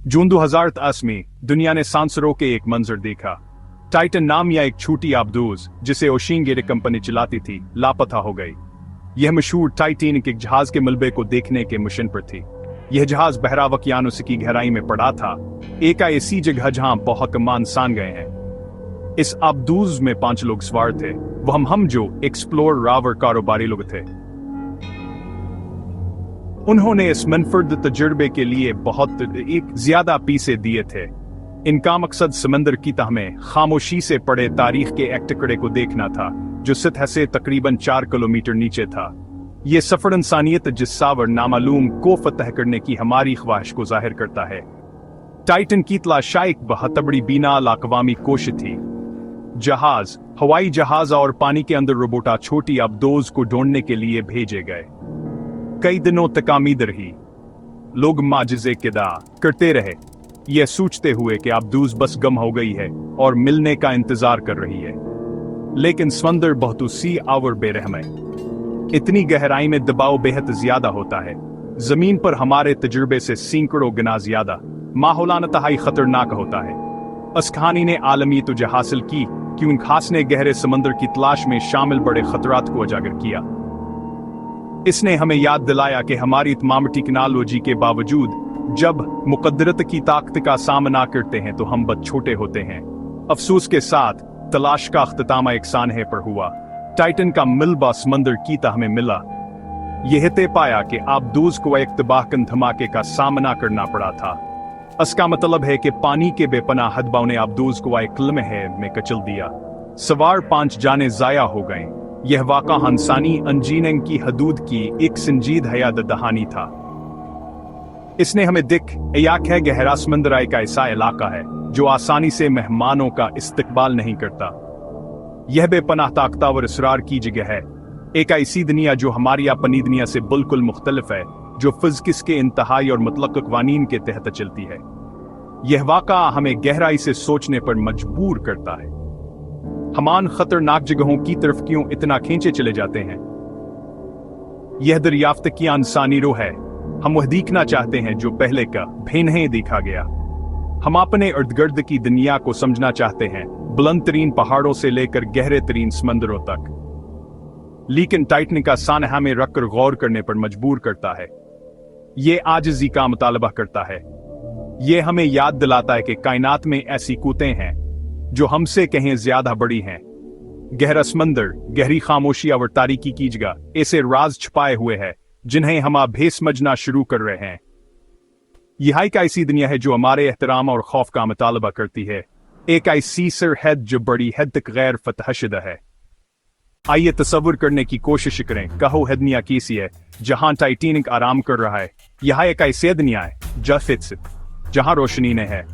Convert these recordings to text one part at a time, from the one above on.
जून 2010 में दुनिया ने सांसरों के एक मंजर देखा। टाइटन नाम या एक छोटी आबदूज जिसे ओशिन गेट कंपनी चलाती थी लापता हो गई। यह मशहूर टाइटैनिक एक जहाज के मलबे को देखने के मिशन पर थी। यह जहाज बहरावकियानोस की गहराई में पड़ा था, एक ऐसी जगह जहां बहुत कम इंसान गए हैं। इस आबदूज में 5 लोग सवार थे, वह हम जो एक्सप्लोर रावर कारोबारी लोग थे। उन्होंने इस मनफर्द तजुर्बे के लिए बहुत ज्यादा पैसे दिए थे। इनका मकसद समंदर की तह में खामोशी से पड़े तारीख के एक टुकड़े को देखना था जो सतह से तकरीबन 4 किलोमीटर नीचे था। यह सफर इंसानियत जिस्सावर नामालूम को फतह करने की हमारी ख्वाहिश को जाहिर करता है। टाइटन की तलाश एक बहुत बड़ी बीना लाकवामी कोशिश थी। जहाज, हवाई जहाज और पानी के अंदर रोबोटा छोटी आबदोज को ढूंढने के लिए भेजे गए। कई दिनों तक उम्मीद रही। लोग माजिज़े के दा करते रहे, यह सोचते हुए कि आबदूज बस गम हो गई है और मिलने का इंतजार कर रही है। लेकिन समंदर बहुत उसी और बेरहम है। इतनी गहराई में दबाव बेहद ज्यादा होता है, जमीन पर हमारे तजुर्बे से सैकड़ों गुना ज्यादा माहौलानतहाई खतरनाक होता है। इस कहानी ने आलमी तुझे हासिल की कि उन खास ने गहरे समंदर की तलाश में शामिल बड़े खतरात को उजागर किया। इसने हमें याद दिलाया कि हमारी तमाम टेक्नोलॉजी के बावजूद जब मुकद्दरत की ताकत का सामना करते हैं तो हम बहुत छोटे होते हैं। अफसोस के साथ तलाश का अख्तिताम एक सानहे पर हुआ। टाइटन का मिलबा समंदर की तह में मिला। यह तय पाया कि आबदूज को एक तबाहकुन धमाके का सामना करना पड़ा था। इसका मतलब है कि पानी के बेपनाह हदबाव ने आबदूज को एक लम्हे में कचल दिया। सवार 5 जाने जाया हो गए। यह वाक़ा इंसानी इंजीनियरिंग की हदूद की एक संजीद हयात दहानी था। इसने हमें याद है गहरा समंदर एक ऐसा इलाका है जो आसानी से मेहमानों का इस्तकबाल नहीं करता। यह बेपनाह ताकतवर इसरार की जगह है, एक ऐसी दुनिया जो हमारी अपनी दुनिया से बिल्कुल मुख्तलिफ है, जो फिजिक्स के इंतहाई और मुतलक कवानीन के तहत चलती है। यह वाक़ा हमें गहराई से सोचने पर मजबूर करता है। हम खतरनाक जगहों की तरफ क्यों इतना खींचे चले जाते हैं? यह दरियाफ्त की इंसानी रूह है। हम वह देखना चाहते हैं जो पहले का भी नहीं देखा गया। हम अपने इर्द गिर्द की दुनिया को समझना चाहते हैं, बुलंद तरीन पहाड़ों से लेकर गहरे तरीन समंदरों तक। लेकिन टाइटन का सानहा में रखकर गौर करने पर मजबूर करता है। यह आजिज़ी का मुतालबा करता है। यह हमें याद दिलाता है कि कायनात में ऐसी कूतें हैं जो हमसे कहीं ज्यादा बड़ी हैं। गहरा समंदर, गहरी खामोशी और तारीकी की जगह ऐसे राज छुपाए हुए हैं जिन्हें हम अभी समझना शुरू कर रहे हैं। यह एक ऐसी दुनिया है जो हमारे एहतराम और खौफ का मुतालबा करती है, एक ऐसी सरहद जो बड़ी हद तक गैर फतहशुदा है। आइए तसव्वुर करने की कोशिश करें, कहो है दुनिया कैसी है जहां टाइटैनिक आराम कर रहा है। यह एक ऐसी दुनिया है जहां रोशनी ने है।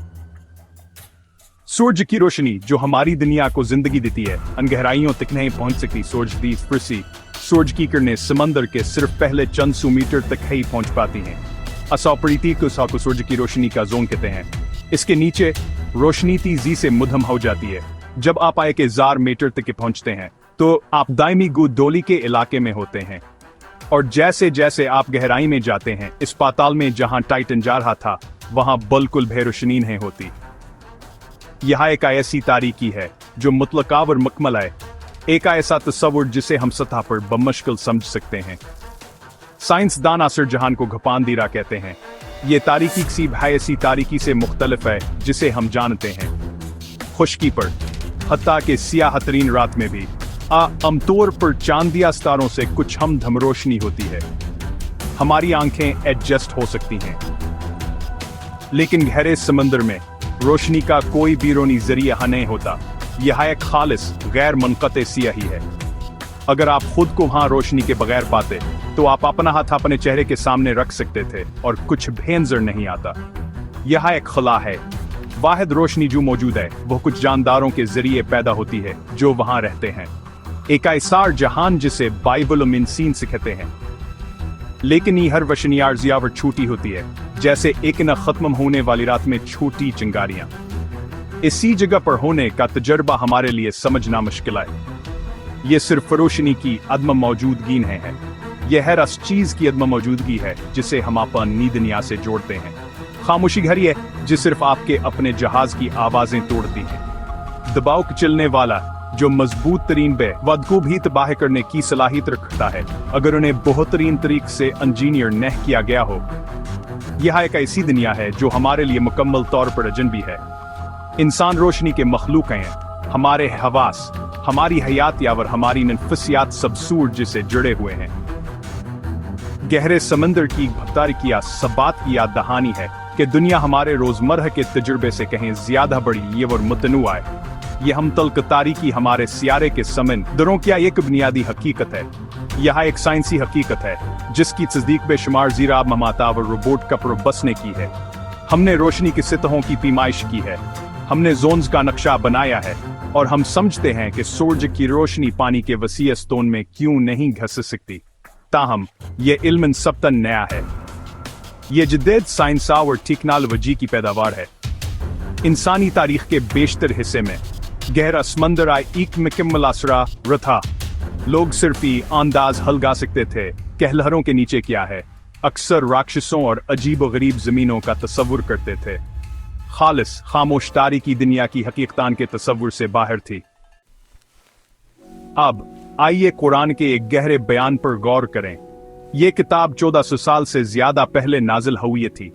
सूरज की रोशनी जो हमारी दुनिया को जिंदगी देती है, अन गहराइयों तक नहीं पहुंच सकती। सूरज की किरणें समंदर के सिर्फ पहले चंद सौ मीटर तक ही पहुंच पाती हैं। असाप्रीति को सूरज की रोशनी का जोन कहते हैं। इसके नीचे रोशनी तेजी से मुधम हो जाती है। जब आप 1000 मीटर तक पहुंचते हैं तो आप दायमी गुदोली के इलाके में होते हैं, और जैसे जैसे आप गहराई में जाते हैं, इस पाताल में जहां टाइटन जा रहा था वहां बिल्कुल भी रोशनी नहीं होती। यह एक ऐसी तारीकी है जो मुतलका और मुकम्मल है, एक ऐसा तस्वुर जिसे हम सतह पर बमुश्किल समझ सकते हैं। साइंसदान असर जहान को घुपानदीरा कहते हैं। यह तारीकी किसी ऐसी तारीकी से मुख्तलिफ है जिसे हम जानते हैं। खुश्की पर, हत्ता के सियाह तरीन रात में भी आमतौर पर चांदिया सितारों से कुछ हमदम रोशनी होती है। हमारी आंखें एडजस्ट हो सकती हैं, लेकिन गहरे समंदर में रोशनी का कोई बीरूनी जरिया नहीं होता। यह एक खालिस गैर मुनक़ते सियाही है। अगर आप खुद को वहां रोशनी के बगैर पाते तो आप अपना हाथ अपने चेहरे के सामने रख सकते थे और कुछ भी नजर नहीं आता। यह एक खला है। वाहिद रोशनी जो मौजूद है वह कुछ जानदारों के जरिए पैदा होती है जो वहां रहते हैं। एक ऐसा जहान जिसे बाइबल में सीन से कहते हैं। लेकिन ये हर वशनियार जियावर छूटी होती है, जैसे एक न खत्म होने वाली रात में छोटी चिंगारियां। इसी जगह पर होने का तजर्बा हमारे लिए समझना मुश्किल है। ये सिर्फ रोशनी की अदम मौजूदगी नहीं है, यह हर उस चीज की अदम मौजूदगी है जिसे हम अपनी दुनिया से जोड़ते हैं। खामोशी घड़ी है जो सिर्फ आपके अपने जहाज की आवाजें तोड़ती है। दबाव चलने वाला जो मजबूत तरीन वद को भी तबाह करने की सलाहियत रखता है अगर उन्हें बेहतरीन तरीके से इंजीनियर नहीं किया गया हो। यह एक ऐसी दुनिया है जो हमारे लिए मुकम्मल तौर पर अजनबी है। इंसान रोशनी के मखलूक हैं, हमारे हवास, हमारी हयात यावर, हमारी नफसियात सब सूरज से जुड़े हुए हैं। गहरे समंदर की तारीकिया सबात की याद दहानी है कि दुनिया हमारे रोजमर्रा के तजुर्बे से कहीं ज्यादा बड़ी ये और मुतनुआ है। ये हम तल्क तारीकी हमारे सियारे के समंदरों की एक बुनियादी हकीकत है। यह एक साइंसी हकीकत है जिसकी तस्दीक बेशुमार ज़ीराब ममाता और रोबोट कपड़ों बसने की है। हमने रोशनी की सतहों की पैमाइश की है, हमने जोन्स का नक्शा बनाया है और हम समझते हैं कि सूरज की रोशनी पानी के वसीय स्टोन में क्यों नहीं घस सकती। ताहम ये इल्म सबतन नया है। ये जदीद साइंस और टेक्नोलॉजी की पैदावार है। इंसानी तारीख के बेशतर हिस्से में गहरा समंदर एक मुकम्मल आसरा रथा। लोग सिर्फ ही अंदाज हलगा सकते थे कि लहरों के नीचे क्या है। अक्सर राक्षसों और अजीब गरीब जमीनों का तस्वुर करते थे। खालिस खामोश तारीकी दुनिया की हकीकतान के तस्वुर से बाहर थी। अब आइए कुरान के एक गहरे बयान पर गौर करें। यह किताब 1400 साल से ज्यादा पहले नाजिल हुई थी।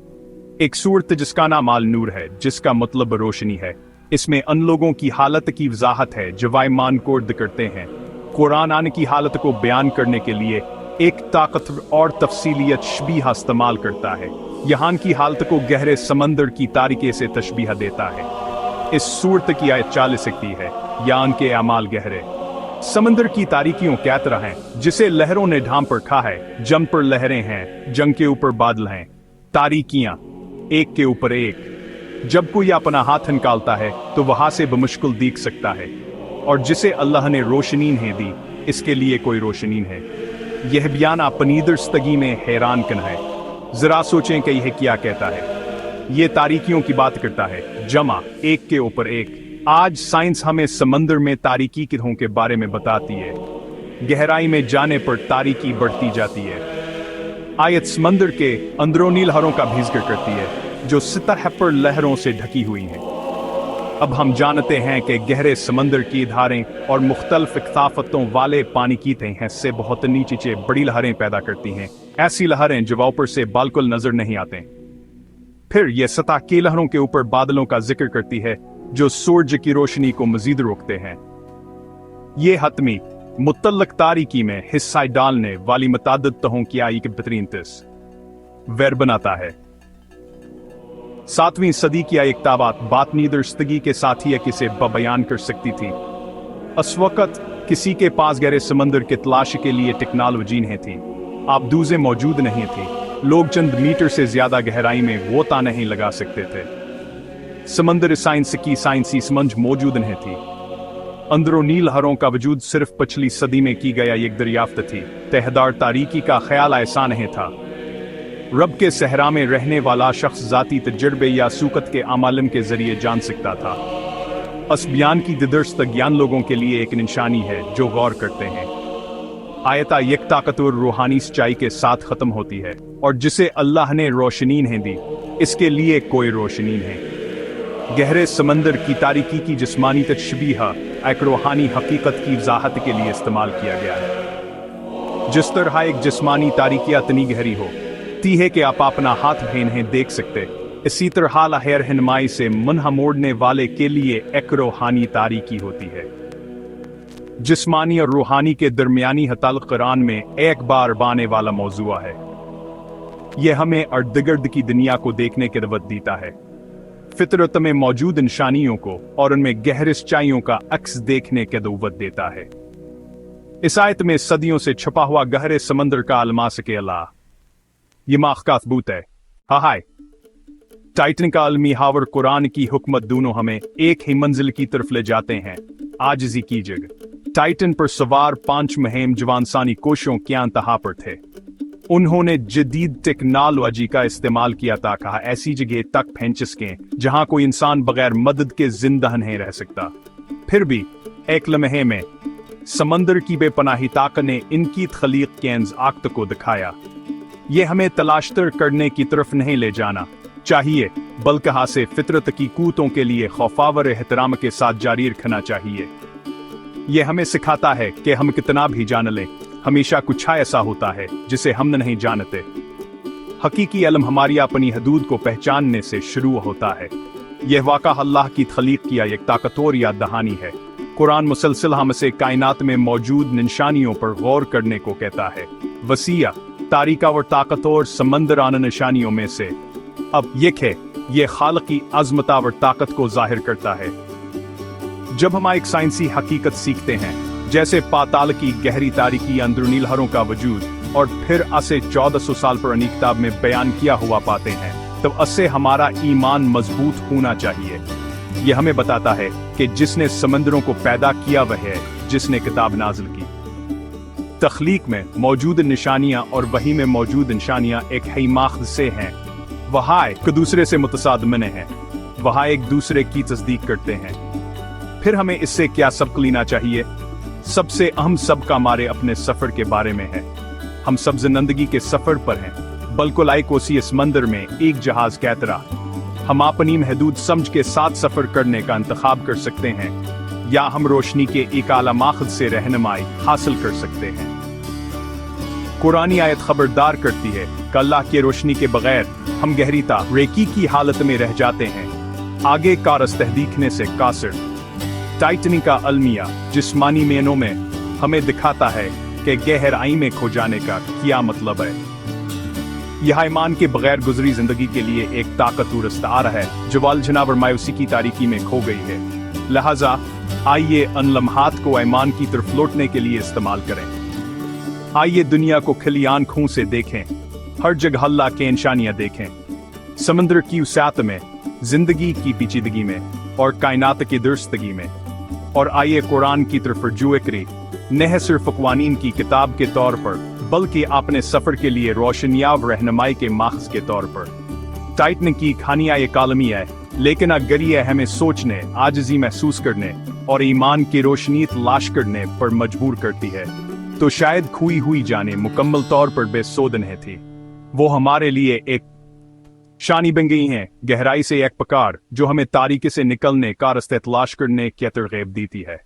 एक सूरत जिसका नाम आल नूर है, जिसका मतलब रोशनी है। इसमें उन लोगों की हालत की वजाहत है जो वाईमान को अर्द करते हैं। कुरान आने की हालत को बयान करने के लिए एक ताकतवर और तफसीलियत शबीहा इस्तेमाल करता है। यहाँ की हालत को गहरे समंदर की तारीकी से तशबीह देता है। इस सूरत की आयत 40 है, यान के अमाल गहरे समंदर की तारीकियों क्या तरह हैं जिसे लहरों ने ढांप रखा है। जंग पर लहरें हैं, जंग के ऊपर बादल हैं, तारीकियां एक के ऊपर एक। जब कोई अपना हाथ निकालता है तो वहां से बमुश्किल दिख सकता है, और जिसे अल्लाह ने रोशनी है दी इसके लिए कोई रोशनी है। यह बयान आप पनीदरस्तगी में हैरान कन है। जरा सोचें कि यह क्या कहता है। यह तारीकियों की बात करता है, जमा एक के ऊपर एक। आज साइंस हमें समंदर में तारीकी किरणों के बारे में बताती है। गहराई में जाने पर तारीकी बढ़ती जाती है। आयत समंदर के अंदरूनी लहरों का भी जिक्र करती है जो सतह पर लहरों से ढकी हुई हैं। अब हम जानते हैं कि गहरे समंदर की धारें और मुख्तलिफ इख्ताफतों वाले पानी की तहें से बहुत नीचे बड़ी लहरें पैदा करती हैं। ऐसी लहरें जो ऊपर से बिल्कुल नजर नहीं आते। फिर यह सतह की लहरों के ऊपर बादलों का जिक्र करती है जो सूरज की रोशनी को मजीद रोकते हैं। ये हतमी मुतल्लक तारीकी में हिस्सा डालने वाली मुतादिद तहों की एक बेहतरीन वैर बनाता है। 7वीं सदी की एक ताबात बातनी दरस्तगी के साथ ही किसे बयान कर सकती थी। उस वक्त किसी के पास गहरे समंदर के तलाश के लिए टेक्नोलॉजी नहीं थी। आबदूजें मौजूद नहीं थी। लोग चंद मीटर से ज्यादा गहराई में गोता नहीं लगा सकते थे। समंदर साइंस की साइंसी समझ मौजूद नहीं थी। अंदरूनी लहरों का वजूद सिर्फ पिछली सदी में की गया एक दरियाफ्त थी। तहदार तारीकी का ख्याल ऐसा नहीं था। रब के सहरा में रहने वाला शख्स जाती तजर्बे या सूकत के अमालम के जरिए जान सकता था। इस बयान की दिदर्स्त ज्ञान लोगों के लिए एक निशानी है जो गौर करते हैं। आयता एक ताकतवर रूहानी सच्चाई के साथ खत्म होती है, और जिसे अल्लाह ने रोशनी नहीं दी इसके लिए कोई रोशनी नहीं। गहरे समंदर की तारीकी की जिस्मानी तशबीह एक रूहानी हकीकत की वजाहत के लिए इस्तेमाल किया गया है। जिस तरह एक जिस्मानी तारीकी इतनी गहरी हो ती है कि आप अपना हाथ भी नहीं देख सकते, इसी तरह लहर रहनुमाई से मुन्हा मोड़ने वाले के लिए एक रूहानी तारीकी होती है। जिस्मानी और रूहानी के दरमियानी हतल कुरान में एक बार बाने वाला मौजूआ है। यह हमें अर्दगिर्द की दुनिया को देखने की दावत देता है, फितरत में मौजूद निशानियों को और उनमें गहरे सच्चाइयों का अक्स देखने की दावत देता है। इस आयत में सदियों से छुपा हुआ गहरे समंदर का अलमास के अल्लाह ये माखका सबूत है। हाय टाइटन का अलमी हावर कुरान की हुकमत दोनों हमें एक ही मंजिल की तरफ ले जाते हैं। आजिज़ी की जगह टाइटन पर सवार 5 मुहिम जवानसानी कोशों के इंतहा पर थे। उन्होंने जदीद टेक्नोलॉजी का इस्तेमाल किया था, कहा ऐसी जगह तक पहुंच सकें जहां कोई इंसान बगैर मदद के जिंदा नहीं रह सकता। फिर भी एक लम्हे में समंदर की बेपनाही ताकत ने इनकी खलीक के आक्त को दिखाया। ये हमें तलाशतर करने की तरफ नहीं ले जाना, चाहिए, बल्कि हासे फितरत की कूतों के लिए खौफावर एहतराम के साथ जारी रखना चाहिए। यह हमें सिखाता है कि हम कितना भी जान लें, हमेशा कुछ ऐसा होता है जिसे हम नहीं जानते। हकीकी इल्म हमारी अपनी हदूद को पहचानने से शुरू होता है। यह वाक़ा अल्लाह की तख्लीक किया एक ताकतवर याद दहानी है। कुरान मुसलसल हमसे कायनात में मौजूद निशानियों पर गौर करने को कहता है। वसीया, तारीका और ताकतवर समंदराना निशानियों में से अब ये खालिक की अज़मता और ताकत को जाहिर करता है। जब हम एक साइंसी हकीकत सीखते हैं, जैसे पाताल की गहरी तारीकी अंदरूनी लहरों का वजूद, और फिर असे 1400 साल पुरानी किताब में बयान किया हुआ पाते हैं, तब इससे हमारा ईमान मजबूत होना चाहिए। यह हमें बताता है कि जिसने समंदरों को पैदा किया वह है जिसने किताब नाजिल की। तख्लीक में मौजूद निशानियां और वही में मौजूद निशानियां एक ही माखज़ से हैं। वहाँ एक दूसरे से मुतसादमने हैं, वहाँ एक दूसरे की तस्दीक करते हैं। फिर हमें इससे क्या सबक लेना चाहिए? सबसे अहम सबक हमारे अपने सफर के बारे में है। हम सब जिंदगी के सफर पर हैं, बल्कि लाइक ओसी समंदर में एक जहाज की तरह। हम अपनी महदूद समझ के साथ सफर करने का इंतखाब कर सकते हैं, या हम रोशनी के एक आला माखज़ से रहनुमाई हासिल कर सकते हैं। कुरानी आयत खबरदार करती है कि अल्लाह की रोशनी के बगैर हम गहरी तारीकी की हालत में रह जाते हैं। आगे का रास्ता देखने से कासिर। टाइटनिक का अलमिया जिस्मानी मेनों में हमें दिखाता है कि गहराई में खो जाने का क्या मतलब है। यह ईमान के बगैर गुजरी जिंदगी के लिए एक ताकतवर रास्ता है जो वालजना और मायूसी की तारीकी में खो गई है। लिहाजा आइए अन लम्हात को ईमान की तरफ लौटने के लिए इस्तेमाल करें। आइए दुनिया को खिली आंखों से देखें, हर जगह अल्लाह के निशानियां देखें, समंदर की वसात में, जिंदगी की पेचीदगी में और कायनात की दुरुस्तगी में। और आइए कुरान की तरफ रुजू करें, न सिर्फ क़वानीन की किताब के तौर पर, बल्कि अपने सफर के लिए रोशनियाब रहनुमाई के माखज़ के तौर पर। टाइटनिक की कहानियां एक आलमी है, लेकिन अगर यह हमें सोचने, आजिज़ी महसूस करने और ईमान की रोशनी तलाश करने पर मजबूर करती है, तो शायद खोई हुई जाने मुकम्मल तौर पर बेसोध नहीं थी। वो हमारे लिए एक शानी बन गई हैं, गहराई से एक पकार जो हमें तारीकी से निकलने का रास्ता तलाश करने की तरगीब देती है।